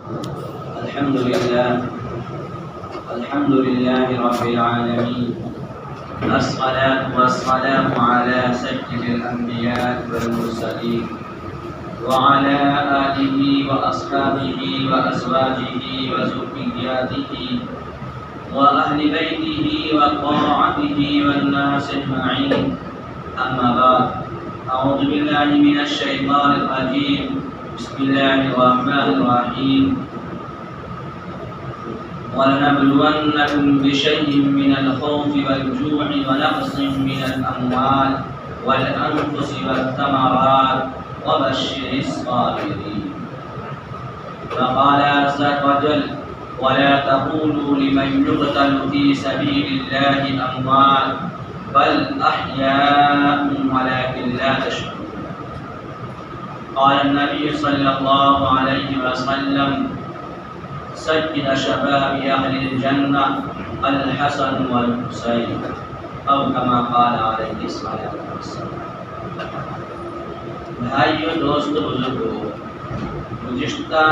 الحمد لله رب العالمين، الصلاة والسلام على سيد الأنبياء والمرسلين وعلى آله وأصحابه وأزواجه وذرياته وأهل بيته وطاعته والناس أجمعين. أما بعد، أعوذ بالله من الشيطان الرجيم. بسم الله الرحمن الرحيم. وَلَنَبْلُوَنَّكُمْ بِشَيْءٍ مِّنَ الْخَوْفِ وَالْجُوعِ وَنَقْصٍ مِّنَ الْأَمْوَالِ وَالْأَنفُسِ وَالثَّمَرَاتِ وَبَشِّرِ الصَّابِرِينَ. وقال عز وجل: وَلَا تَقُولُوا لِمَن يُقْتَلُ فِي سَبِيلِ اللَّهِ أَمْوَاتٌ بَلْ أَحْيَاءٌ وَلَكِن لَّا تَشْعُرُونَ. قال النبي صلى الله عليه وسلم: سيد شباب أهل الجنة الحسن والحسين، أو كما قال عليه الصلاة والسلام. بھائیو، دوستو، بزرگو، گزشتہ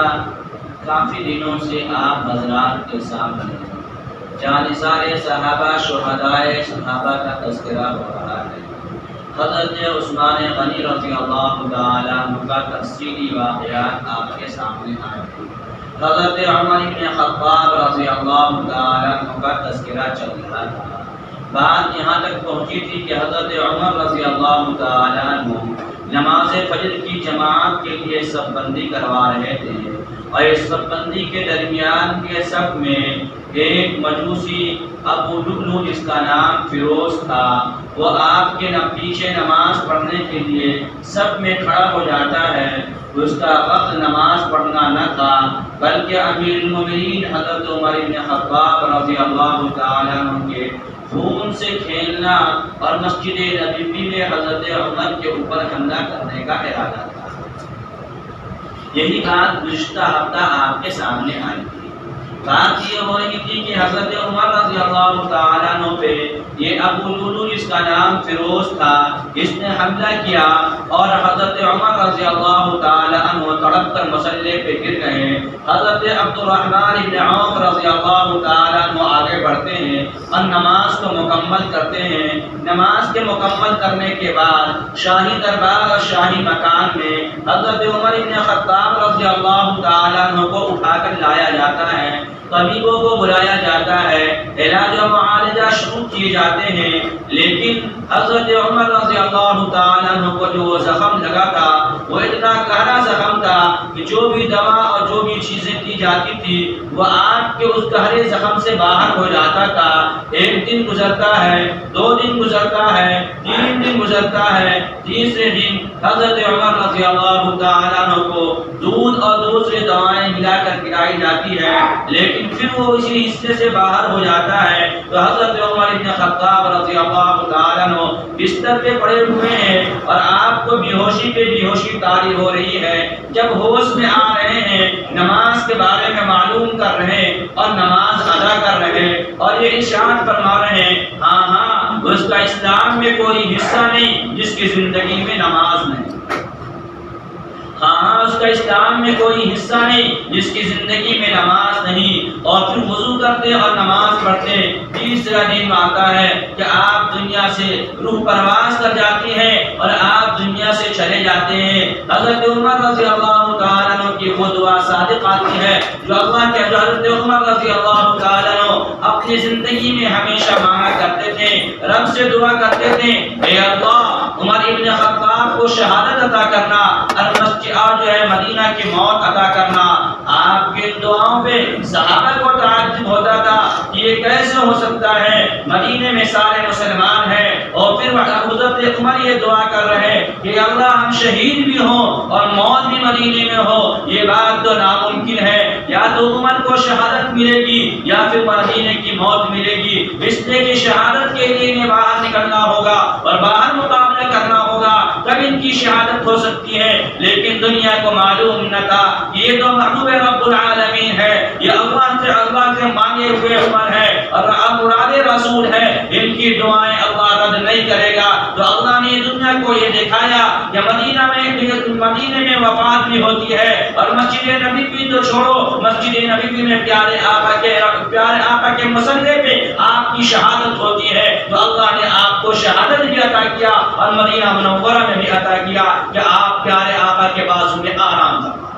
کافی دنوں سے آپ حضرات کے سامنے جانثار صحابہ شہدائے صحابہ کا تذکرہ ہو رہا ہے. حضرت عثمان غنی رضی اللہ تعالیٰ عنہ کا تفصیلی واقعات آپ کے سامنے آئے ہیں. حضرت عمر بن خطاب رضی اللہ تعالیٰ عنہ کا تذکرہ چل رہا تھا. بات یہاں تک پہنچی تھی کہ حضرت عمر رضی اللہ تعالیٰ عنہ نماز فجر کی جماعت کے لیے صف بندی کروا رہے تھے، اور اس صف بندی کے درمیان کے صف میں ایک مجوسی ابو لؤلؤ جس کا نام فیروز تھا، وہ آپ کے پیچھے نماز پڑھنے کے لیے صف میں کھڑا ہو جاتا ہے. اس کا وقت نماز پڑھنا نہ تھا، بلکہ امیر المومنین حضرت عمر بن خطاب رضی اللہ تعالیٰ عنہ کے خون سے کھیلنا اور مسجد نبوی میں حضرت عمر کے اوپر حملہ کرنے کا ارادہ تھا. یہی بات گزشتہ ہفتہ آپ کے سامنے آئی تھی. بات یہ ہو رہی تھی کہ حضرت عمر رضی اللہ تعالیٰ عنہ پہ یہ ابو لؤلؤ جس کا نام فیروز تھا، اس نے حملہ کیا، اور حضرت عمر رضی اللہ تعالیٰ عنہ تڑپ کر مسلح پہ گر گئے. حضرت عبد الرحمن بن عوف رضی اللہ تعالیٰ عنہ آگے بڑھتے ہیں اور نماز کو مکمل کرتے ہیں. نماز کے مکمل کرنے کے بعد شاہی دربار اور شاہی مکان میں حضرت عمر بن خطاب رضی اللہ تعالیٰ عنہ کو اٹھا کر لایا جاتا ہے. طبیبوں کو بلایا جاتا ہے، علاج و معالجہ شروع کیے جاتے ہیں، لیکن حضرت عمر رضی اللہ تعالیٰ عنہ کو جو زخم لگا تھا وہ اتنا گہرا زخم تھا کہ جو بھی دوا اور جو بھی چیزیں دی جاتی تھی وہ آگ کے اس گہرے زخم سے باہر ہو جاتا تھا. ایک دن گزرتا ہے، 2 دن گزرتا ہے، 3 دن گزرتا ہے. تیسرے دن حضرت عمر رضی اللہ تعالیٰ عنہ کو دودھ اور دوسری دوائیں ملا کر پلائی جاتی ہے، لیکن پھر وہ اسی حصے سے باہر ہو جاتا ہے. تو حضرت عمر بن خطاب رضی اللہ تعالیٰ عنہ بستر پہ پڑے ہوئے ہیں اور آپ کو بیہوشی پہ بیہوشی طاری ہو رہی ہے. جب ہوش میں آ رہے ہیں، نماز کے بارے میں معلوم کر رہے ہیں اور نماز ادا کر رہے ہیں، اور یہ ارشاد فرما رہے ہیں: ہاں اس کا اسلام میں کوئی حصہ نہیں جس کی زندگی میں نماز نہیں. ہاں اس کا اسلام میں کوئی حصہ نہیں جس کی زندگی میں نماز نہیں. اور پھر وضو کرتے اور نماز پڑھتے. تیسرا دن آتا ہے کہ آپ دنیا سے روح پرواز کر جاتی ہے اور آپ دنیا سے چلے جاتے ہیں. حضرت عمر رضی اللہ تعالیٰ عنہ کی وہ دعا صادق آتی ہے جو اللہ کے حضرت عمر رضی اللہ تعالیٰ عنہ اپنی زندگی میں ہمیشہ مانگا کرتے تھے. رب سے دعا کرتے تھے: اے اللہ، عمر ابن خطاب کو شہادت عطا کرنا اور جو ہے مدینہ کی موت عطا کرنا. آپ کی دعاؤں پہ صحابہ کو تعجب ہوتا تھا کہ یہ کیسے ہو سکتا ہے، مدینے میں سارے مسلمان ہیں اور پھر حضرت عمر یہ دعا کر رہے کہ اللہ ہم شہید بھی ہوں اور موت بھی مدینے میں ہو. یہ بات تو ناممکن ہے، یا تو عمر کو شہادت ملے گی یا پھر مدینے کی موت ملے گی. اس لیے کہ شہادت کے لیے انہیں باہر نکلنا ہوگا اور باہر مقابلہ کرنا ہوگا، تب ان کی شہادت ہو سکتی ہے. لیکن دنیا کو معلوم نہ تھا یہ تو محبوب رب العالمین ہے، یہ اللہ سے مانگے ہوئے عمر ہے اور مراد رسول ہے. ان کی دعائیں اللہ رد نہیں کرے گا. تو اللہ نے دنیا دنیا کو یہ دکھایا کہ مدینے میں وفات بھی ہوتی ہے، اور مسجد نبی بھی تو چھوڑو، مسجد نبی میں پیارے آقا کے مسلح پہ آپ کی شہادت ہوتی ہے، تو اللہ نے آپ کو شہادت بھی عطا کیا اور مدینہ منورہ میں بھی عطا کیا کہ آپ پیارے آقا کے بازو میں آرام فرمائیں۔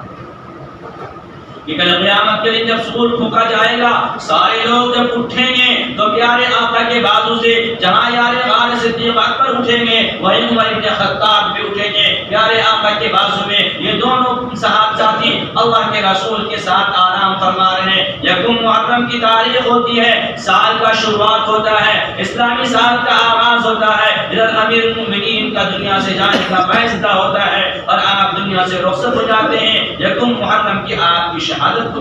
کہ کل قیامت کے دن جب سور پھونکا جائے گا، سارے لوگ جب اٹھیں گے تو پیارے آقا کے بازو سے جہاں یار غار صدیق اکبر اٹھیں گے، وہیں عمر بن خطاب بھی اٹھیں گے پیارے آقا کے بازو میں۔ یہ دونوں صحابہ ساتھی اللہ کے رسول کے ساتھ آرام فرما رہے ہیں۔ یکم محرم کی تاریخ ہوتی ہے، سال کا شروعات ہوتا ہے، اسلامی سال کا آغاز ہوتا ہے، ادھر امیر المؤمنین کا دنیا سے جانے کا فیصلہ ہوتا ہے اور آپ دنیا سے رخصت ہو جاتے ہیں۔ یکم محرم کی آپ کی شہادت کو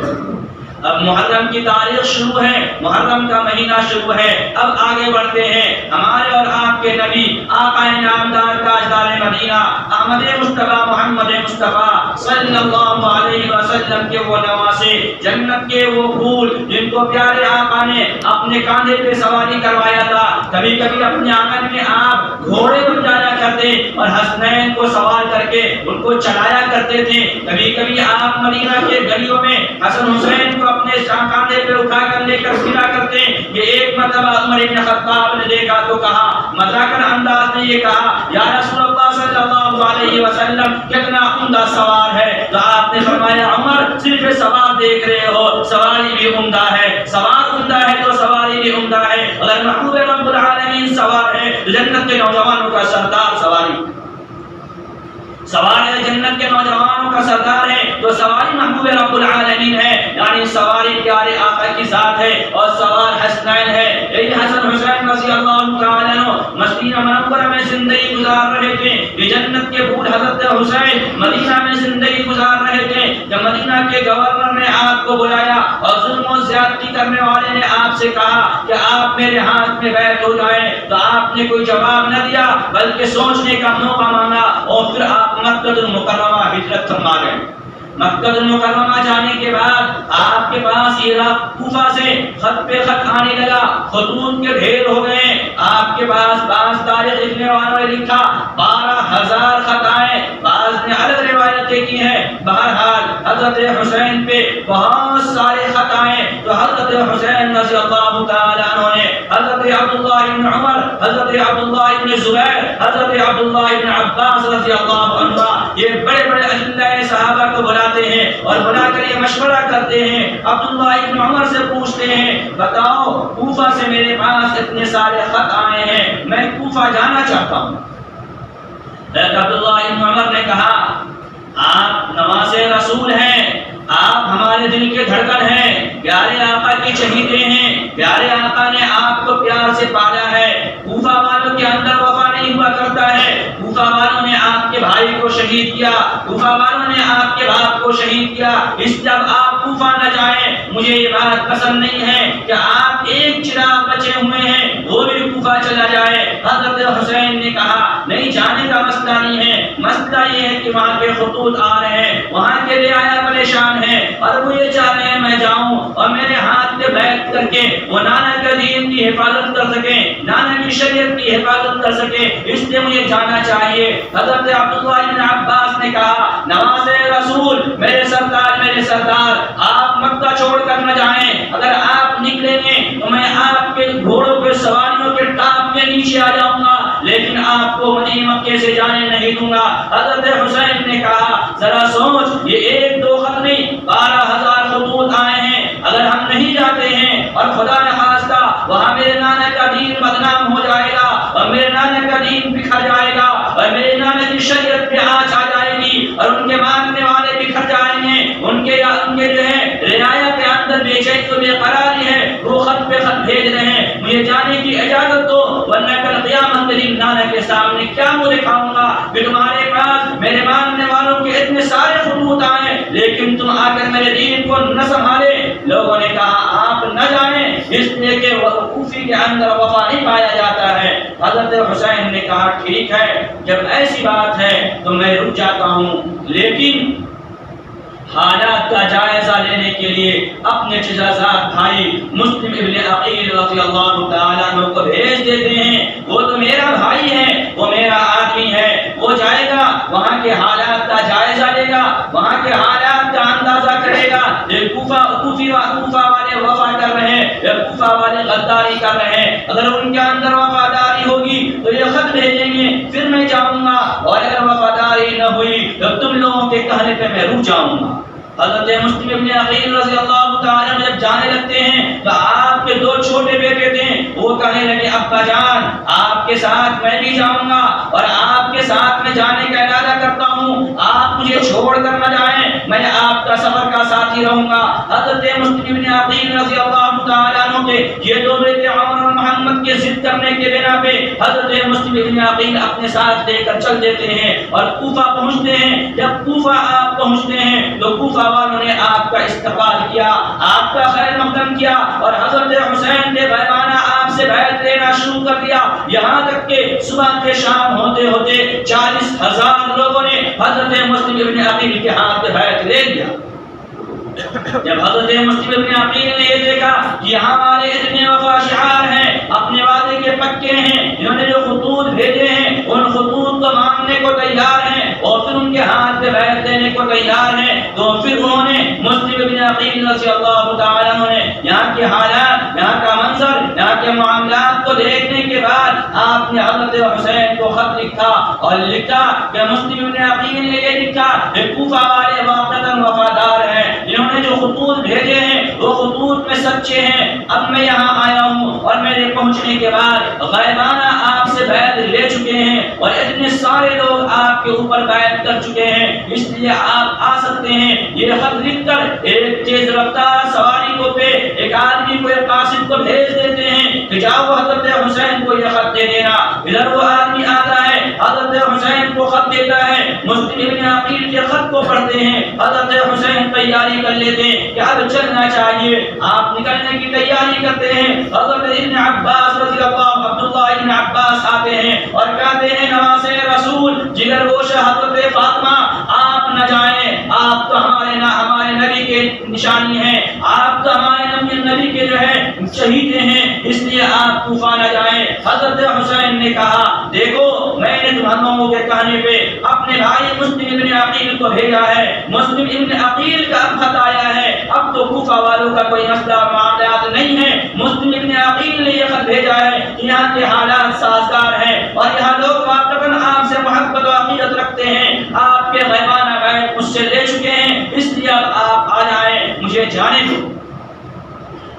اب محرم کی تاریخ شروع ہے، محرم کا مہینہ شروع ہے۔ اب آگے بڑھتے ہیں، ہمارے اور آپ کے نبی آقا نامدار تاجدار مدینہ احمد مصطفیٰ محمد مصطفیٰ صلی اللہ علیہ وسلم کے وہ نواسے، جنت کے وہ پھول جن کو پیارے آقا نے اپنے کاندھے پہ سواری کروایا تھا۔ کبھی کبھی اپنے آنگن میں آپ گھوڑے بن جایا کرتے اور حسنین کو سوار کر کے ان کو چلایا کرتے تھے۔ کبھی کبھی آپ مدینہ کے گلیوں میں حسن حسین کو اپنے کاندھے پہ اٹھا کر لے کر پھرا کرتے۔ یہ ایک مرتبہ عمر بن خطاب نے دیکھا تو کہا، مذاکر انداز میں یہ کہا، یا رسول اللہ صلی اللہ علیہ وسلم کتنا عمدہ سوار ہے۔ تو آپ نے فرمایا، عمر صرف سوار دیکھ رہے ہو، سواری بھی عمدہ ہے، سوار عمدہ ہے تو سواری بھی عمدہ ہے۔ اگر محبوب رب العالمین سوار ہے تو جنت کے نوجوانوں کا سردار سواری سوار ہے، جنت کے نوجوانوں کا سردار ہے تو سواری محبوب رب العالمین ہے، یعنی سواری پیارے آقا کی ذات ہے اور سوار حسنین ہے۔ یہی حسن حسین رضی اللہ تعالیٰ عنہ مدینہ منورہ میں زندگی گزار رہے تھے۔ یہ جنت کے پھول حضرت حسین مدینہ میں زندگی گزار رہے تھے۔ جب مدینہ کے گورنر نے آپ کو بلایا اور ظلم و زیادتی کرنے والے نے آپ سے کہا کہ آپ میرے ہاتھ میں بیعت ہو جائیں، تو آپ نے کوئی جواب نہ دیا بلکہ سوچنے کا موقع مانگا اور پھر آپ مکہ المکرمہ ہجرت فرما گئے۔ مکہ المکرمہ جانے کے بعد آپ کے پاس عراق کوفہ سے خط پہ خط آنے لگا، خطوط کے ڈھیر ہو گئے۔ آپ کے پاس بعض تاریخ لکھنے والوں نے لکھا 12,000 خط آئے، بعض نے الگ روایتیں کی ہیں۔ بہرحال حضرت حسین پہ بہت سارے خط آئے تو حضرت حسین رضی اللہ تعالیٰ عنہ نے حضرت عبداللہ بن عمر، حضرت عبداللہ بن زبیر، حضرت عبداللہ بن عباس رضی اللہ عنہ، یہ بڑے بڑے اجلاء صحابہ کو بلاتے ہیں اور بلا کر یہ مشورہ کرتے ہیں۔ عبداللہ بن عمر سے پوچھتے ہیں، بتاؤ کوفہ سے میرے پاس اتنے سارے خط آئے ہیں، میں کوفہ جانا چاہتا ہوں۔ عبداللہ بن عمر نے کہا، آپ نواز رسول ہیں، آپ ہمارے دل کے دھڑکن ہیں، پیارے آقا کی چہیتے ہیں، پیارے آقا نے آپ کو پیار سے پالا ہے۔ کوفہ والوں کے اندر وفا نہیں ہوا کرتا ہے، کوفہ والوں نے آپ کے بھائی کو شہید کیا، کوفہ والوں نے آپ کے باپ کو شہید کیا، اس جب آپ کوفہ نہ جائیں مجھے یہ بات پسند نہیں ہے کہ آپ ایک چراغ بچے ہوئے ہیں وہ بھی کوفہ چلا جائے۔ حضرت حسین نے کہا، نہیں جانے کا مسئلہ نہیں ہے، مسئلہ یہ ہے کہ وہاں کے خطوط آ رہے ہیں، وہاں کے رعایا پریشان ہیں اور وہ یہ چاہ رہے ہیں میں جاؤں اور میرے ہاتھ میں بیعت کر کے وہ نانا کے دین کی حفاظت کر سکیں، نانا کی شریعت کی حفاظت کر سکیں، اس لیے مجھے جانا چاہیے۔ حضرت عبداللہ بن عباس نے کہا، نواز رسول، میرے سردار آپ مکہ چھوڑ کر نہ جائیں، اگر آپ نکلیں گے تو میں آپ کے گھوڑوں کے سواریوں کے ٹاپ کے نیچے آ جاؤں گا، لیکن آپ کو مدینہ مکے سے جانے نہیں دوں گا۔ حضرت حسین نے کہا، ذرا سوچ، یہ ایک دو خط نہیں 12,000 خطوط آئے ہیں، اگر ہم نہیں جاتے ہیں اور خدا نخواستہ وہاں میرے نانا کا دین بدنام ہو جائے گا اور میرے نانا کا دین بکھر جائے گا اور میرے نانا کی شریعت پہ آنچ آ جائے گی اور ان کے ماننے والے بکھر جائیں گے، ان کے جو ہے رعایا کے اندر بے چینی و بے قراری ہے، وہ خط پہ خط بھیج رہے ہیں، مجھے جانے کی اجازت دو ورنہ کل قیامت کے دن نانا کے سامنے کیا منہ دکھاؤں گا کہ تمہارے پاس میرے ماننے والوں کے اتنے سارے خطوط آئے لیکن تم آ کر میرے دین کو نہ سنبھالے۔ لوگوں نے کہا آپ نہ جائیں، اس لیے کہ کوفی کے اندر وفا نہیں پایا جاتا ہے۔ حضرت حسین نے کہا ٹھیک ہے، جب ایسی بات ہے تو میں رک جاتا ہوں، لیکن حالات کا جائزہ لینے کے لیے اپنے چچازاد بھائی مسلم ابن عقیل رضی اللہ تعالیٰ عنہ کو بھیج دیتے ہیں۔ وہ تو میرا بھائی ہے، وہ میرا آدمی ہے، جائے گا، وہاں کے حالات کا جائزہ لے گا، وہاں کے حالات کا اندازہ کرے گا. یہ کوفہ والے وفا کر رہے ہیں، یہ کوفہ والے غداری کر رہے ہیں، اگر ان کے اندر وفاداری ہوگی تو یہ خط بھیجیں گے، پھر میں جاؤں گا، اور اگر وفاداری نہ ہوئی تو تم لوگوں کے کہنے پہ میں رک جاؤں گا. حضرت مسلم ابن عقیل رضی اللہ تعالیٰ عنہ جب جانے لگتے ہیں تو آپ کے دو چھوٹے بیٹے تھے، وہ کہنے لگے ابا جان آپ کے ساتھ میں بھی جاؤں گا اور آپ کے ساتھ میں جانے کا ارادہ کرتا ہوں، آپ مجھے چھوڑ کر نہ جائیں، میں آپ کا سفر کا ساتھی رہوں گا. حضرت مسلم ابن عقیل رضی اللہ تعالیٰ عنہ کے یہ دو بیٹے عمر اور محمد کے ضد کرنے کے بنا پہ حضرت مسلم ابن عقیل اپنے ساتھ لے کر چل دیتے ہیں اور کوفہ پہنچتے ہیں. جب کوفہ آپ پہنچتے ہیں تو کوفہ والوں نے آپ کا استقبال کیا، آپ کا خیر مقدم کیا اور حضرت حسین کے غائبانہ آپ سے بیعت لینا شروع کر دیا. یہاں تک کہ صبح کے شام ہوتے ہوتے 40,000 لوگوں نے حضرت مسلم ابن عقیل کے ہاتھ بیعت لے لیا. جب حضرت مسلم ابن عقیل نے یہ دیکھا کہ یہاں والے اتنے وفا شعار ہیں، اپنے وعدے کے پکے ہیں، انہوں نے جو خطوط بھیجے ہیں ان خطوط کو ماننے کو تیار ہیں اور پھر ان کے ہاتھ پہ بیعت دینے کو تیار ہیں، تو پھر انہوں نے مسلم ابن عقیل رضی اللہ تعالیٰ عنہ نے یہاں کے حالات، یہاں کا منظر، یہاں کے معاملات کو دیکھنے کے بعد آپ نے حضرت حسین کو خط لکھا اور لکھا کہ مسلم ابن عقیل نے یہ لکھا کہ کوفہ والے واقعتاً وفادار ہیں، انہوں نے جو خطوط بھیجے ہیں وہ خطوط میں سچے ہیں. اب میں یہاں آیا ہوں اور میرے پہنچنے کے بعد غائبانہ آپ سے بیعت لے چکے ہیں اور اتنے سارے لوگ آپ کے اوپر بیعت کر چکے ہیں، اس لیے آپ آ سکتے ہیں. یہ خط لکھ کر ایک تیز رفتار سواری کو پہ ایک آدمی کو ایک قاصد کو بھیج دیتے ہیں کہ جاؤ حضرت حسین کو یہ خط دے دینا. ادھر وہ آدمی آتا ہے، حضرت حسین کو خط دیتا ہے، مسلم ابن عقیل کے خط کو پڑھتے ہیں. حضرت حسین تیاری کر لیتے ہیں کہ اب چلنا چاہیے، آپ نکلنے کی تیاری کرتے ہیں. حضرت ابن عباس رضی اللہ عبداللہ ابن عباس آتے ہیں اور کہتے ہیں نواسے رسول جگر گوشہ حضرت فاطمہ آپ نہ جائیں، آپ تو ہمارے نبی کے نشانی ہیں، آپ تو ہمارے نبی کے جو ہے شہید ہیں، اس لیے آپ کوفہ نہ جائیں. حضرت حسین نے کہا دیکھو میں نے تمہاروں کے کہنے پہ اپنے بھائی مسلم ابن عقیل کو بھیجا ہے، مسلم ابن عقیل کا خط آیا ہے، اب تو کوفہ والوں کا کوئی مسئلہ معاملات نہیں ہے. مسلم ابن عقیل نے یہ خط بھیجا ہے کہ یہاں کے حالات سازگار ہیں اور یہاں لوگ واقعاً آپ سے محبت و عقیدت رکھتے ہیں، آپ کے غائبانہ بیعت مجھ سے لے چکے ہیں، اس لیے اب آپ آ جائیں، مجھے جانے دو.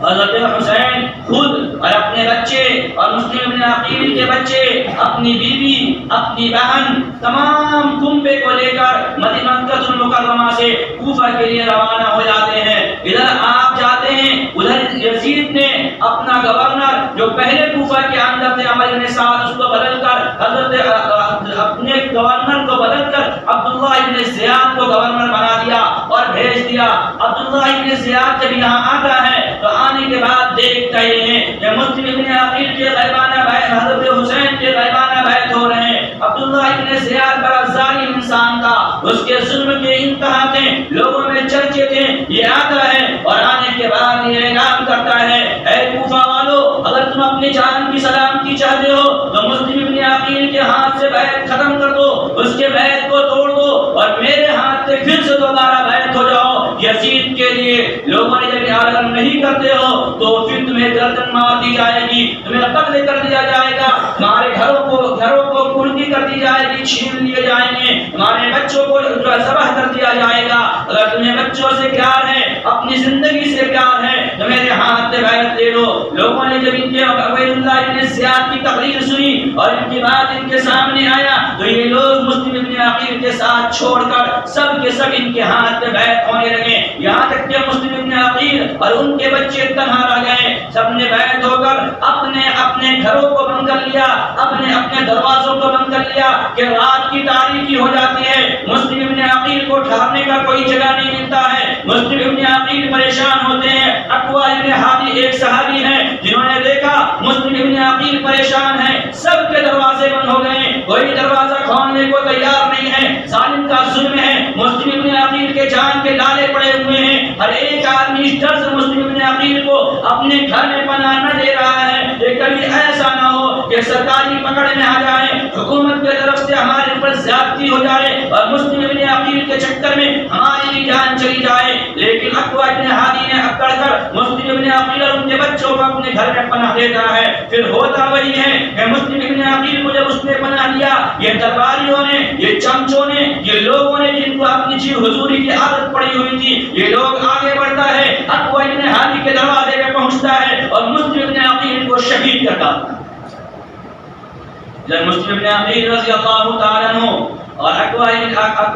حضرت حسین خود اور اپنے بچے اور مسلم ابن عقیل کے بچے، اپنی بیوی، اپنی بہن، تمام کنبے کو لے کر مکہ المکرمہ سے کوفہ کے لیے روانہ ہو جاتے ہیں. ادھر آپ جاتے ہیں، ادھر یزید نے اپنا گورنر جو پہلے کوفہ کے اندر تھے عمر بن سعد، اس کو بدل کر حضرت اپنے گورنر کو بدل کر عبداللہ ابن زیاد کو گورنر بنا دیا اور بھیج دیا. عبداللہ ابن زیاد جب یہاں آتا ہے تو آنے کے بعد دیکھتا یہ ہے کہ مسلم ابن عقیل کے غائبانہ بیعت، حضرت حسین کے غائبانہ بیعت ہو رہے ہیں. عبداللہ ابن زیاد بڑا ظالم انسان تھا، اس کے ظلم کے انتہا تھے، لوگوں میں چرچے تھے. یہ آتا ہے اور آنے کے بعد یہ اعلان کرتا ہے اے کوفہ والو اگر تم اپنی جان کی سلامتی چاہتے ہو تو مسلم ابن عقیل کے ہاتھ سے بیعت ختم کر دو، اس کے بیعت کو توڑ دو اور میرے ہاتھ سے پھر سے دوبارہ بیعت ہو جاؤ. یزید کے لیے لوگوں نے جب اعلان نہیں کرتے ہو تو پھر تمہیں گردن مار دی جائے گی، تمہیں قتل کر دیا جائے گا، تمہارے گھروں کو کلگی کر دی جائے گی، چھین لیے جائیں گے، تمہارے بچوں کو ذبح کر دیا جائے گا. اگر تمہیں بچوں سے پیار ہے، اپنی زندگی سے پیار ہے تو میرے ہاتھ سے بیعت لے لو. لوگوں نے جب ان کے عبید اللہ ابن زیاد کی تقریر سنی اور ان کی بات ان کے سامنے آیا تو یہ لوگ مسلم ابن عقیل کے ساتھ چھوڑ کر سب کے سب ان کے ہاتھ پہ بیعت ہونے لگے. یہاں تک کہ مسلم ابن عقیل اور ان کے بچے تنہا رہ گئے. سب نے بیعت ہو کر اپنے گھروں کو بند کر لیا، اپنے دروازوں کو بند کر لیا کہ رات کی تاریکی ہو جاتی ہے، مسلم ابن عقیل کو ٹھہرنے کا کوئی جگہ نہیں ملتا ہے. مسلم ابن عقیل پریشان ہوتے ہیں. اقوا ابن حابی ایک صحابی ہیں جنہوں نے دیکھا مسلم ابن عقیل پریشان ہے، سب کے دروازے بند ہو گئے، کوئی دروازہ کھولنے کو تیار نہیں ہے. ظالم کا ظلم ہے، مسلم ابن عقیل کے جان کے لالے پڑے ہوئے ہیں. ہر ایک آدمی اس ڈر سے مسلم ابن عقیل کو اپنے گھر میں پناہ نہ دے رہا ہے کہ کبھی ایسا نہ ہو کہ سرکاری پکڑ میں آ جائیں، حکومت کی طرف سے ہمارے اوپر زیادتی ہو جائے اور مسلم ابن عقیل کے چکر میں ہماری بھی جان چلی جائے، لیکن اقوی ابن ہادی نے اکڑ کر مسلم ابن عقیل اور ان کے بچوں کو اپنے گھر میں پناہ دیتا ہے۔ پھر ہوتا وہی ہے کہ مسلم ابن عقیل کو جب اس نے پناہ دیا، یہ درباریوں نے، یہ چمچوں نے، یہ لوگوں نے جن کو اپنی جی حضوری کی عادت پڑی ہوئی تھی، یہ لوگ آگے بڑھتا ہے، اقوی ابن ہادی کے دروازے پہ پہنچتا ہے اور مسلم ابن عقیل کو شہید کرتا ہے۔ جب مسلم ابن عقیل رضی اللہ تعالیٰ عنہ اور اقوی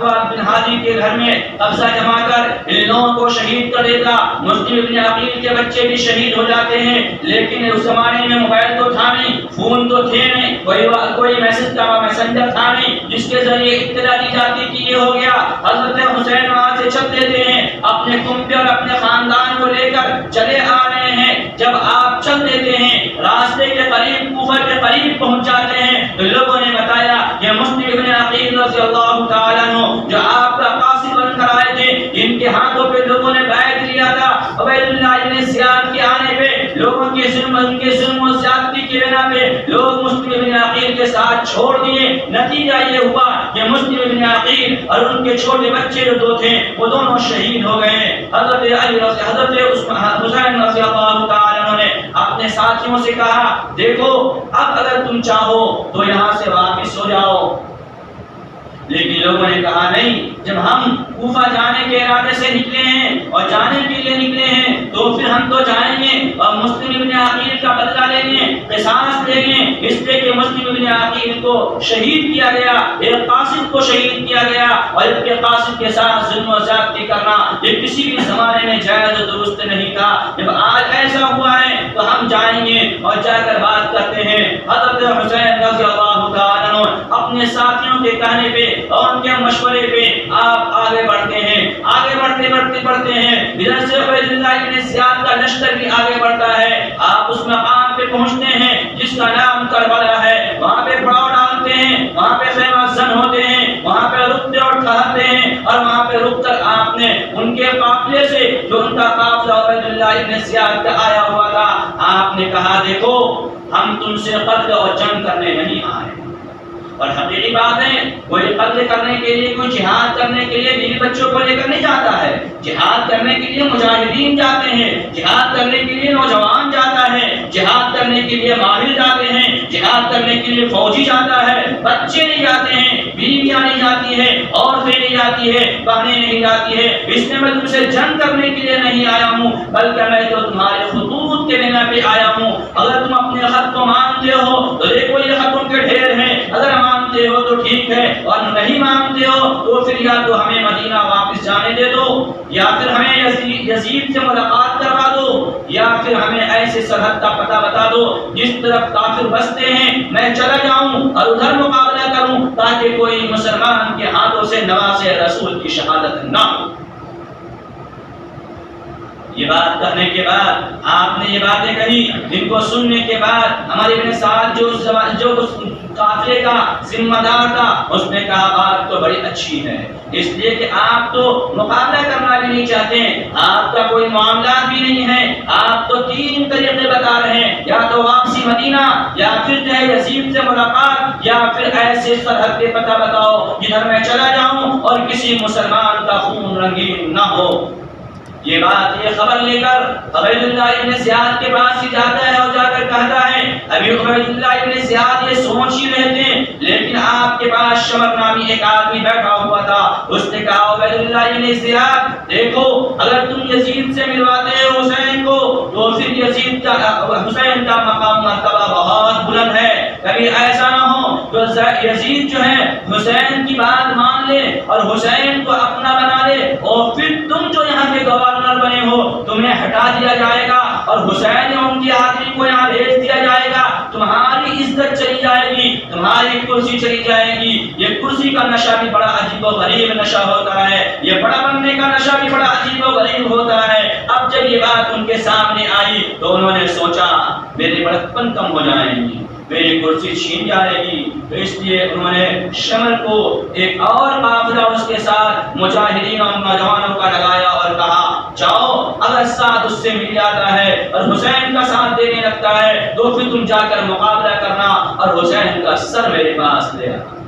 بن ہادی کے گھر میں قبضہ جما کر ان لوگوں کو شہید کر دیتا، مسلم ابن عقیل کے بچے بھی شہید ہو جاتے ہیں، لیکن اس زمانے میں موبائل تو تھا نہیں، فون تو تھے نہیں، کوئی میسج کا میسنجر تھا نہیں جس کے ذریعے اطلاع دی جاتی کہ یہ ہو گیا۔ حضرت حسین وہاں سے چل دیتے ہیں، اپنے کنبے اور اپنے خاندان کو لے کر چلے آ رہے ہیں۔ جب آپ چل دیتے ہیں، راستے کے قریب، کوفہ کے قریب پہنچ جاتے ہیں، تو لوگوں نے بتایا یہ مسلم ابن عقیل رضی اللہ تعالیٰ عنہ جو آپ کا قاصد بن کر آئے تھے، ان کے ہاتھوں پہ لوگوں نے بیعت لیا تھا۔ عبید اللہ ابن زیاد کے آنے پہ لوگوں کے ظلم و زیادتی کی بنا پہ لوگ مسلم ابن عقیل کے ساتھ چھوڑ دیے۔ نتیجہ یہ ہوا کہ مسلم ابن عقیل اور ان کے چھوٹے بچے جو دو تھے وہ دونوں شہید ہو گئے۔ حضرت حسین رضی اللہ تعالیٰ عنہ نے اپنے ساتھیوں سے کہا دیکھو اب اگر تم چاہو تو یہاں سے واپس ہو جاؤ، لیکن لوگوں نے کہا نہیں، جب ہم کوفہ جانے کے ارادے سے نکلے ہیں اور جانے کے لیے نکلے ہیں تو پھر ہم تو جائیں گے اور مسلم ابن عقیل کا بدلہ لیں گے، قصاص لیں گے، اس لیے کہ مسلم ابن عقیل کو شہید کیا گیا، ایک قاصد کو شہید کیا گیا، اور ایک کے قاصد کے ساتھ ظلم و زیادتی کرنا یہ کسی بھی زمانے میں جائز و درست نہیں تھا۔ جب آج ایسا ہوا ہے تو ہم جائیں گے اور جا کر بات کرتے ہیں۔ حضرت حسین رضی اللہ تعالیٰ عنہ اپنے ساتھیوں کے کہنے پہ اور ان کے مشورے پہ آپ آگے بڑھتے ہیں، آگے بڑھتے ہیں۔ ادھر سے عبید اللہ ابن زیاد کا لشکر بھی آگے بڑھتا ہے۔ آپ اس مقام پہ پہنچتے ہیں جس کا نام کربلا ہے، وہاں پہ پڑاؤ ڈالتے ہیں، وہاں پہ خیمہ زن ہوتے ہیں، وہاں پہ رکتے اور ٹھہرتے ہیں، اور وہاں پہ رک کر آپ نے ان کے قافلے سے جو ان کا قافلہ عبید اللہ ابن زیاد کا آیا ہوا تھا، آپ نے کہا دیکھو ہم تم سے قتل اور جنگ کرنے نہیں آئے، اور حقیقی بات ہے کوئی قتل کرنے کے لیے، کوئی جہاد کرنے کے لیے بیوی بچوں کو لے کر نہیں جاتا ہے، جہاد کرنے کے لیے مجاہدین جاتے ہیں، جہاد کرنے کے لیے نوجوان جاتا ہے، جہاد کرنے کے لیے ماہر جاتے ہیں، جہاد کرنے کے لیے فوجی جاتا ہے، بچے نہیں جاتے ہیں، بیویاں نہیں جاتی ہے، عورتیں نہیں جاتی ہے، بہنیں نہیں جاتی ہے۔ اس میں تم سے جنگ کرنے کے لیے نہیں آیا ہوں، بلکہ میں تو تمہارے خطوط کے بنا پہ آیا ہوں۔ اگر تم اپنے خط کو مانتے ہو تو دیکھو یہ خط ان کے ڈھیر ہیں، اگر مانتے ہو تو ٹھیک ہے، اور نہیں مانتے ہو تو پھر یا تو ہمیں مدینہ واپس جانے دے دو، یا پھر ہمیں یزید سے ملاقات کروا دو، یا پھر ہمیں ایسے سرحد کا پتہ بتا دو جس طرف کافر بستے ہیں میں چلا جاؤں اور ادھر مقابلہ کروں، تاکہ کوئی مسلمان کے ہاتھوں سے نواسے رسول کی شہادت نہ ہو۔ یہ بات کرنے کے بعد آپ نے یہ باتیں کہی، جن کو سننے کے بعد ہمارے ابن سعد جو قافلے کا ذمہ دار تھا اس نے کہا بات تو بڑی اچھی ہے، اس لیے کہ آپ تو مقابلہ کرنا بھی نہیں چاہتے، آپ کا کوئی معاملات بھی نہیں ہے، آپ تو تین طریقے بتا رہے ہیں، یا تو واپسی مدینہ، یا پھر جو ہے یزید سے ملاقات، یا پھر ایسے سرحد کے پتہ بتاؤ جدھر میں چلا جاؤں اور کسی مسلمان کا خون رنگین نہ ہو۔ یہ بات، یہ خبر لے کر عبید اللہ ابن زیاد کے پاس ہی جاتا ہے اور جا کر کہتا ہے، ابھی عبید اللہ ابن زیاد یہ سوچ ہی رہے تھے، لیکن آپ کے پاس شمر نامی ایک آدمی بیٹھا ہوا تھا، اس نے کہا عبید اللہ ابن زیاد دیکھو اگر تم یزید سے ملواتے ہو حسین کو تو پھر حسین کا مقام مرتبہ بہت بلند ہے، کبھی ایسا نہ ہو تو یزید جو ہے حسین کی بات مان لے اور حسین کو اپنا بنا لے، اور پھر تم جو یہاں کے گورنر بنے ہو تمہیں ہٹا دیا جائے گا اور حسین یا ان کی آدمی کو یہاں بھیج دیا جائے گا، تمہاری عزت چلی جائے گی، تمہاری کرسی چلی جائے گی۔ یہ کرسی کا نشہ بھی بڑا عجیب و غریب نشہ ہوتا ہے، یہ بڑا بننے کا نشہ بھی بڑا عجیب و غریب ہوتا ہے۔ اب جب یہ بات ان کے سامنے آئی تو انہوں نے سوچا میری بڑکپن کم ہو جائیں گی، میری کرسی چھین جائے گی. تو اس لیے انہوں نے شمر کو ایک اور قافلہ اس کے ساتھ مجاہدین اور نوجوانوں کا لگایا اور کہا جاؤ اگر ساتھ اس سے مل جاتا ہے اور حسین کا ساتھ دینے لگتا ہے تو پھر تم جا کر مقابلہ کرنا اور حسین کا سر میرے پاس لے آنا.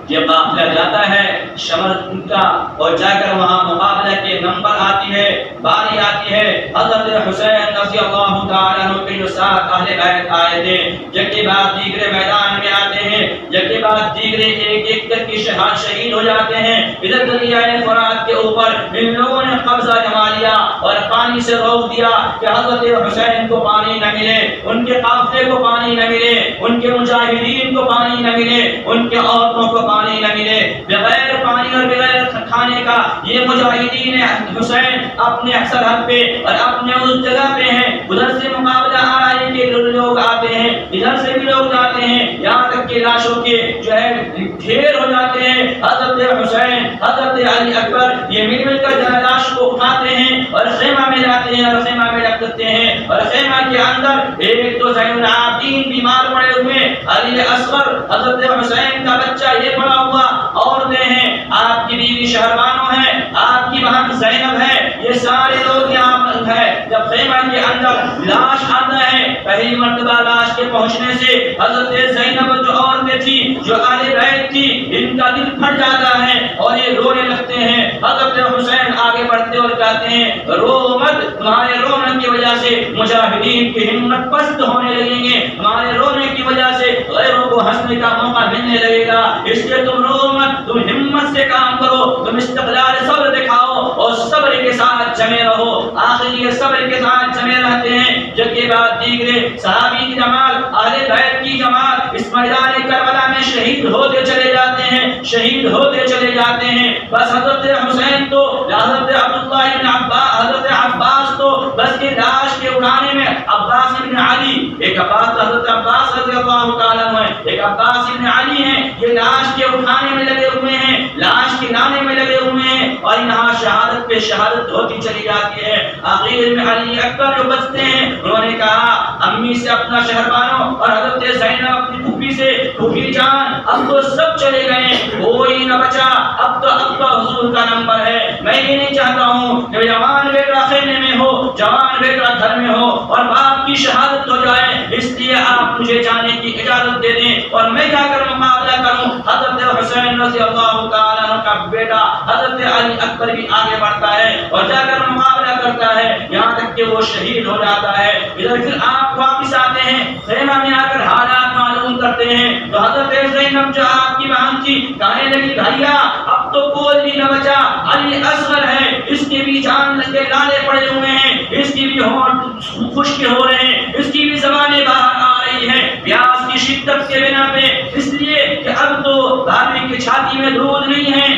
یہ قافلہ جاتا ہے شمر کا اور جا کر وہاں مقابلہ کے نمبر آتی ہے، باری آتی ہے. حضرت حسین رضی اللہ تعالیٰ عنہ کے جو ساتھ اہل بیت آئے تھے یکے بعد دیگرے میدان میں آتے ہیں، یکے بعد دیگرے ایک ایک کر کے شہید ہو جاتے ہیں. ادھر دریائے فرات کے اوپر ان لوگوں نے قبضہ جما لیا اور پانی سے روک دیا کہ حضرت حسین کو پانی نہ ملے، ان کے قافلے کو پانی نہ ملے، ان کے مجاہدین کو پانی نہ ملے، ان کے عورتوں کو پانی نہ ملے. بغیر پانی اور بغیر کھانے کا یہ مجاہدین حسین اپنے سرحد پہ اور اپنے اس جگہ پہ ہیں. ادھر سے مقابلہ آ رہا ہے کہ لوگ آتے ہیں، ادھر سے بھی لوگ جاتے ہیں، یہاں تک کہ لاشوں کے جو ہے ڈھیر ہو جاتے ہیں. حضرت حسین، حضرت علی اکبر یہ مل کر لاش کو اٹھاتے ہیں اور خیمہ میں جاتے ہیں اور خیمہ میں رکھ دیتے ہیں. اور خیمہ کے اندر ایک تو زین العابدین بیمار پڑے ہوئے، علی اصغر حضرت حسین کا بچہ یہ پڑا ہوا، عورتیں ہیں، آپ کی بیوی شہربانو ہے، آپ کی بہن زینب ہے، یہ سارے لوگ یہاں ہے. جب خیمہ کے اندر لاش آتا ہے، پہلی مرتبہ لاش کے پہنچنے سے حضرت زینب جو عورتیں تھی، جو اہل بیت تھی، ان کا دل پھٹ جاتا ہے اور یہ رونے لگتے ہیں. حضرت حسین آگے بڑھتے اور کہتے ہیں رو مت، تمہارے رونے کی وجہ سے مجاہدین کی ہمت پست ہونے لگیں گے، ہمارے رونے کی وجہ سے غیروں کو ہنسنے کا موقع ملنے لگے گا، اس لیے تم رو مت، تم ہمت سے کام کرو، تم استقلال صبر دکھاؤ اور صبر کے ساتھ جمے رہو. آخر یہ صبر کے ساتھ جمے رہتے ہیں. جبکہ بعد دیگرے صحابی کی جماعت، اہل بیت کی جماعت اس میدان کربلا میں شہید ہوتے چلے جاتے ہیں، شہید ہوتے چلے جاتے ہیں. بس حضرت حسین تو حضرت عبداللہ بن عباس، حضرت عباس تو بس کے لاش کے اٹھانے میں، عباس بن علی، ایک عباس حضرت عباس رضی اللہ تعالیٰ عنہ ہے، ایک عباس بن علی ہیں، یہ لاش کے اٹھانے میں لگے ہوئے ہیں، لاش کے لانے میں لگے ہوئے ہیں اور یہاں شہادت پہ شہادت ہوتی چلی جاتی ہے. آخر میں علی اکبر جو بچتے ہیں انہوں نے کہا امی سے اپنا شہربانو اور حضرت زینب اپنی پھوپھی سے پھوپھی جان اب تو سب چلے گئے، کوئی نہ بچا، اب تو حضور کا نمبر ہے. میں یہ نہیں چاہتا ہوں کہ جوان بیٹا خیمے میں ہو، جوان بیٹا گھر میں ہو اور باپ کی شہادت ہو جائے، اس لیے آپ مجھے جانے کی اجازت دے دیں اور میں جا کر مقابلہ کروں. حضرت حسین رضی اللہ تعالیٰ عنہ کا بیٹا حضرت علی اکبر بھی آگے بڑھتا ہے اور جا کر مقابلہ کرتا ہے، یہاں تک کہ وہ شہید ہو جاتا ہے. ادھر پھر آپ واپس آتے ہیں، خیمہ میں آ کر حالات معلوم کرتے ہیں تو حضرت زینب جو آپ کی بہن تھی کہنے لگی بھیا اب تو کوئی بھی نہ بچا، علی اصغر ہے، اس کے بھی جان کے لالے پڑے ہوئے ہیں، اس کی بھی ہونٹ خشک ہو رہے ہیں، اس کی بھی زبانیں باہر آ رہی ہیں پیاس کی شدت کے بنا پہ، اس لیے کہ اب تو بھابھی کی چھاتی میں دودھ نہیں ہے،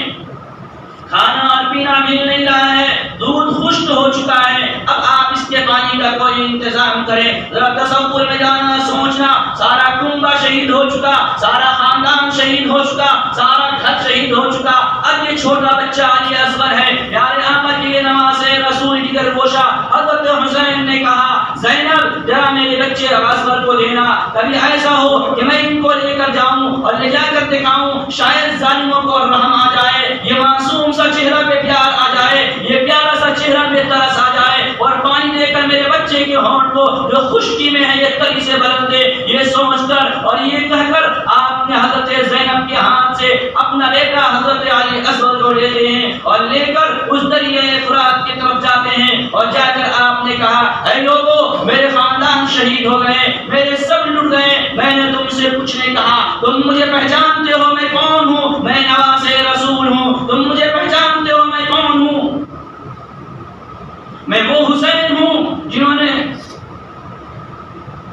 کھانا اور پینا مل نہیں رہا ہے، دودھ خشک ہو چکا ہے، اب آپ اس کے پانی کا کوئی انتظام کریں. ذرا تصور میں جانا، سوچنا، سارا کنبہ شہید ہو چکا، سارا خاندان شہید ہو چکا، سارا گھر شہید ہو چکا، اب یہ چھوٹا بچہ علی اصغر ہے. پیارے آمد کی نماز رسول کی گرگوشہ حضرت حسین نے کہا زینب ذرا میرے بچے اصغر کو دینا، کبھی ایسا ہو کہ میں ان کو لے کر جاؤں اور لے جا کر دکھاؤں، شاید ظالموں کو رحم آ جائے، یہ معصوم چہرہ پہ پیار آ جائے، یہ پیارا سا چہرہ پہ ترس آ جائے اور پانی دے کر میرے بچے کے ہونٹ کو جو خشکی میں ہے یہ تری سے بدل دے. یہ سوچ کر اور یہ کہہ کر آپ نے حضرت زینب کے ہاتھ سے اپنا بیٹا حضرت علی اصغر کو لیتے ہیں اور لے کر اس دریائے فرات کی طرف جاتے ہیں اور جا کر آپ نے کہا اے لوگو میرے خاندان شہید ہو گئے، میرے سب لٹ گئے، میں نے تم سے کچھ نہیں کہا، تم مجھے پہچانتے ہو میں کون ہوں، میں نواز رسول ہوں، تم مجھے پہچانتے ہو میں کون ہوں، میں وہ حسین ہوں جنہوں نے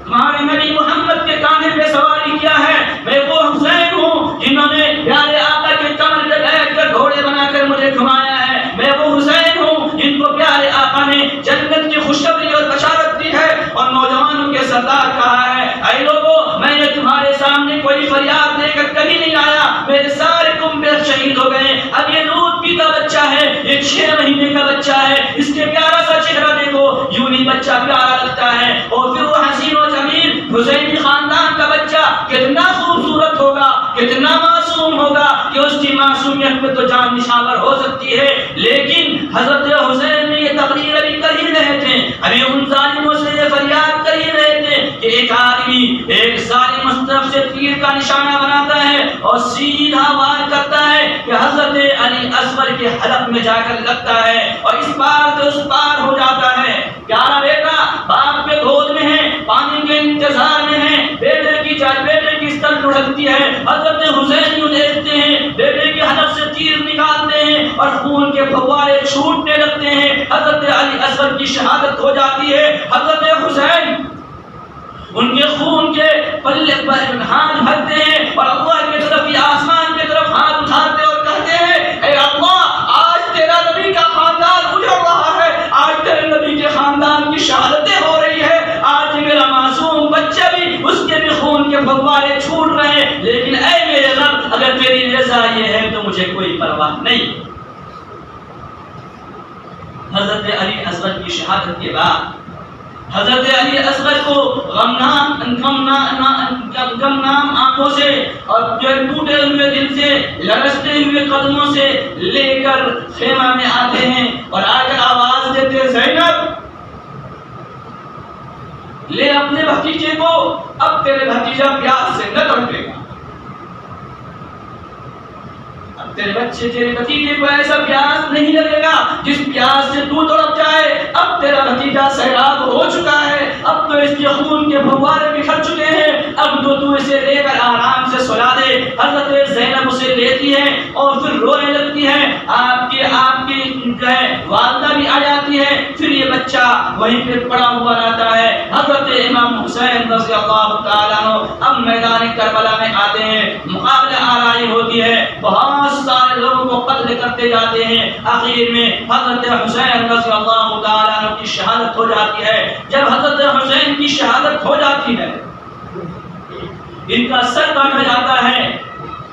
تمہارے نبی محمد کے کاندھے پہ سواری کیا ہے، میں وہ حسین ہوں جنہوں نے پیارے آقا کے کمر پہ بیٹھ کر گھوڑے بنا کر مجھے گھمایا ہے، میں وہ حسین ہوں جن کو پیارے آقا نے جنت کی خوشخبری اور بشارت دی ہے اور نوجوانوں کے سردار کہا ہے اے لوگو میں نے تمہارے سامنے کوئی فریاد لے کر کبھی نہیں آیا، میرے سارے کنبے شہید ہو گئے، اب یہ لوٹ کی کا بچہ ہے، یہ 6 مہینے کا بچہ ہے، اس کے پیارا سا چہرہ دیکھو، یوں ہی بچہ پیارا لگتا ہے. اور پھر وہ حسین و جمیل حسین خان کتنا معصوم ہوگا کہ اس کی معصومیت میں تو جان نشاور ہو سکتی ہے، لیکن حضرت حسین نے یہ تقریر ابھی کر ہی رہے تھے، ابھی ان ظالموں سے یہ فریاد کر ہی رہے تھے کہ ایک آدمی ایک ظالم اس طرف سے تیر کا نشانہ بناتا ہے اور سیدھا وار کرتا ہے کہ حضرت علی اصغر کے حلق میں جا کر لگتا ہے اور اس پار سے اس پار ہو جاتا ہے۔ پیارا بیٹا باپ کے گود میں ہے، پانی کے انتظار میں ہے، بیٹے کی ستر لڑکتی ہے، حضرت حسین کو دیکھتے ہیں، بیٹے کے حلق سے تیر نکالتے ہیں اور خون کے فوارے چھوٹنے لگتے ہیں، حضرت علی اصغر کی شہادت ہو جاتی ہے۔ حضرت حسین ان کے خون کے پلے پر ہاتھ بھرتے ہیں اور اللہ کی طرف یا آسمان کی طرف ہاتھ اٹھاتے اور کہتے ہیں اے اللہ آج تیرا نبی کا خاندان اجڑ رہا ہے، آج تیرے نبی کے خاندان کی شہادتیں ہو رہی ہے، آج میرا معصوم بچہ بھی اس کے بھی خون کے فوارے چھوٹ رہے ہیں، لیکن اے میرے رب اگر تیری رضا یہ ہے تو مجھے کوئی پرواہ نہیں۔ حضرت علی اصغر کی شہادت کے بعد حضرت علی اصغر کو غمنام آنکھوں سے اور ٹوٹے ہوئے دل سے لرزتے ہوئے قدموں سے لے کر خیمہ میں آتے ہیں اور آ کر آواز دیتے زینب لے اپنے بھتیجے کو، اب تیرے بھتیجا پیاس سے نہ تڑپے گا، اب تیرے بچے تیرے بھتیجے کو ایسا پیاس نہیں لگے گا جس پیاس سے تو تڑپ جائے، اب تیرا بھتیجا سیراب ہو چکا ہے، اب تو اس کے خون کے فوارے بکھر چکے ہیں، اب تو اسے لے کر آرام سے سلا دے۔ حضرت زینب اسے لیتی ہے اور پھر رونے لگتی ہے، آپ کی جو ہے والدہ بھی آ جاتی ہے، پھر یہ بچہ وہیں پہ پڑا ہوا رہتا ہے۔ حضرت امام حسین رضی اللہ تعالیٰ عنہ اب میدان کربلا میں آتے ہیں، مقابلہ آرائی ہوتی ہے، بہت سارے لوگوں کو قتل کرتے جاتے ہیں، آخر میں حضرت حسین رضی اللہ تعالیٰ عنہ کی شہادت ہو جاتی ہے۔ جب حضرت حسین کی شہادت ہو جاتی ہے ان کا سر کاٹا جاتا ہے،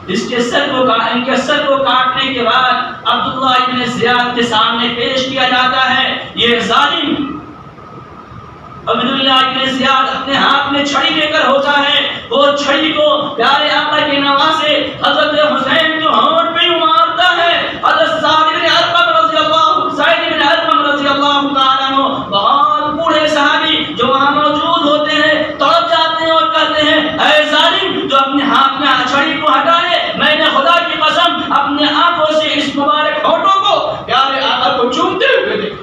ان کے سر کو کاٹنے کے بعد عبداللہ ابن زیاد کے سامنے پیش کیا جاتا ہے۔ یہ ظالم عبداللہ ابن زیاد اپنے ہاتھ میں چھڑی لے کر ہوتا ہے، وہ چھڑی کو پیارے آقا کے نواسے حضرت حسین جو ہونٹ پہ مارتا ہے، حضرت زید بن ارقم رضی اللہ تعالیٰ عنہ بہت بوڑھے صحابی جو وہاں موجود ہوتے ہیں تڑپ جاتے ہیں اور کہتے ہیں اے ظالم جو اپنے ہاتھ میں چھڑی کو ہٹائے، میں نے خدا کی قسم اپنے آنکھوں سے اس مبارک ہونٹوں کو پیارے آقا کو چومتے ہوئے دیکھا۔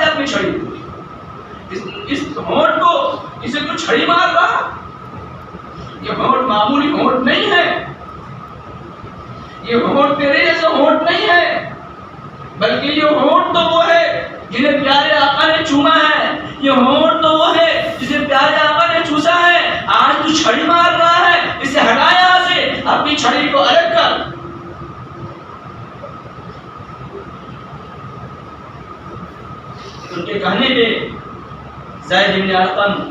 اپنی چھڑی اس ہونٹ کو اسے تو چھڑی مار رہا، یہ ہونٹ معمولی ہونٹ نہیں ہے، یہ ہونٹ تیرے جیسا ہونٹ نہیں ہے، بلکہ یہ ہونٹ تو وہ ہے جنہیں پیارے آقا نے چوما ہے، یہ ہونٹ تو وہ ہے جسے پیارے آقا نے چوسا ہے، آج تو چھڑی مار رہا ہے، اسے ہٹا یہاں سے، اپنی چھڑی کو الگ کر۔ ان کے کہنے پہ زید بن ارقم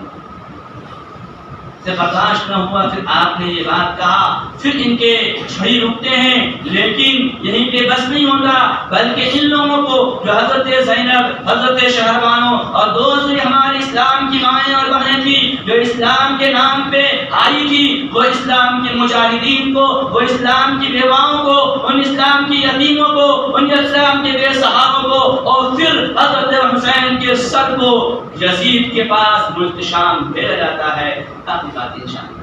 سے برداشت نہ ہوا، پھر آپ نے یہ بات کہا، پھر ان کے چھڑی رکتے ہیں، لیکن یہیں پہ بس نہیں ہوتا بلکہ ان لوگوں کو جو حضرت زینب، حضرت شہربانو اور دوسری ہمارے اسلام کی مائیں اور بہنیں تھی جو اسلام کے نام پہ آئی تھی، وہ اسلام کے مجاہدین کو، وہ اسلام کی بیواؤں کو، ان اسلام کی یتیموں کو، ان اسلام کے بے سہاروں کو، اور پھر حضرت حسین کے سر کو یزید کے پاس ملتشام بھیجا جاتا ہے۔ باقی بات انشاءاللہ